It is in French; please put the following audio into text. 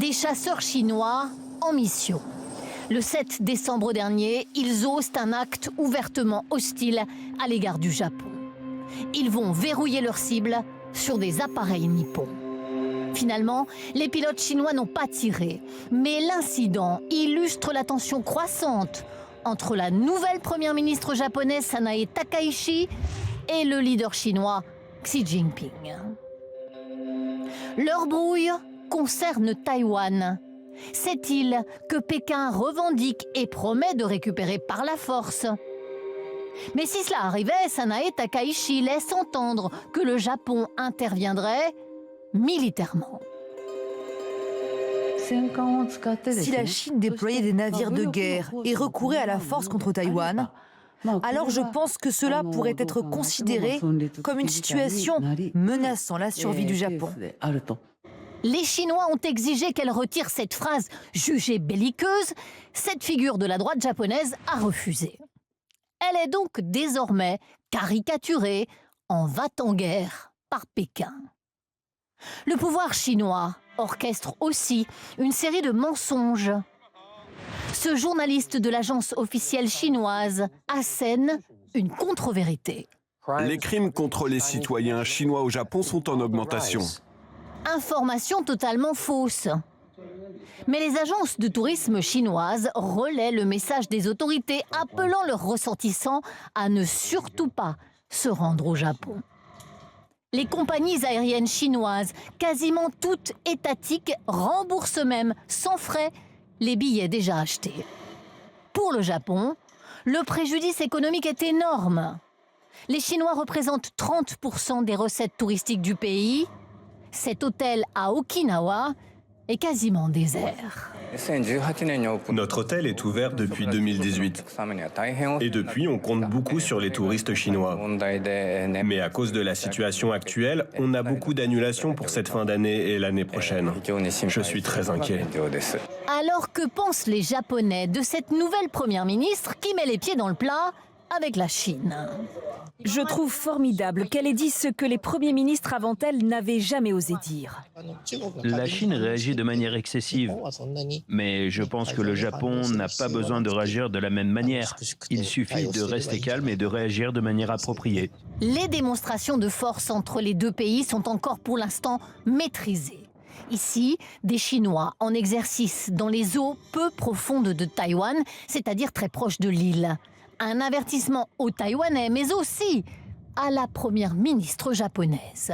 Des chasseurs chinois en mission. Le 7 décembre dernier, ils osent un acte ouvertement hostile à l'égard du Japon. Ils vont verrouiller leur cible sur des appareils nippons. Finalement, les pilotes chinois n'ont pas tiré, mais l'incident illustre la tension croissante entre la nouvelle première ministre japonaise Sanae Takaichi et le leader chinois Xi Jinping. Leur brouille concerne Taïwan, cette île que Pékin revendique et promet de récupérer par la force. Mais si cela arrivait, Sanae Takaichi laisse entendre que le Japon interviendrait militairement. Si la Chine déployait des navires de guerre et recourait à la force contre Taïwan, alors je pense que cela pourrait être considéré comme une situation menaçant la survie du Japon. Les Chinois ont exigé qu'elle retire cette phrase jugée belliqueuse. Cette figure de la droite japonaise a refusé. Elle est donc désormais caricaturée en va-t-en-guerre par Pékin. Le pouvoir chinois orchestre aussi une série de mensonges. Ce journaliste de l'agence officielle chinoise assène une contre-vérité. Les crimes contre les citoyens chinois au Japon sont en augmentation. Information totalement fausse. Mais les agences de tourisme chinoises relaient le message des autorités appelant leurs ressortissants à ne surtout pas se rendre au Japon. Les compagnies aériennes chinoises, quasiment toutes étatiques, remboursent même sans frais les billets déjà achetés. Pour le Japon, le préjudice économique est énorme. Les Chinois représentent 30% des recettes touristiques du pays. Cet hôtel à Okinawa est quasiment désert. Notre hôtel est ouvert depuis 2018. Et depuis, on compte beaucoup sur les touristes chinois. Mais à cause de la situation actuelle, on a beaucoup d'annulations pour cette fin d'année et l'année prochaine. Je suis très inquiet. Alors que pensent les Japonais de cette nouvelle première ministre qui met les pieds dans le plat avec la Chine? Je trouve formidable qu'elle ait dit ce que les premiers ministres avant elle n'avaient jamais osé dire. La Chine réagit de manière excessive, mais je pense que le Japon n'a pas besoin de réagir de la même manière. Il suffit de rester calme et de réagir de manière appropriée. Les démonstrations de force entre les deux pays sont encore pour l'instant maîtrisées. Ici, des Chinois en exercice dans les eaux peu profondes de Taïwan, c'est-à-dire très proches de l'île. Un avertissement aux Taïwanais, mais aussi à la première ministre japonaise.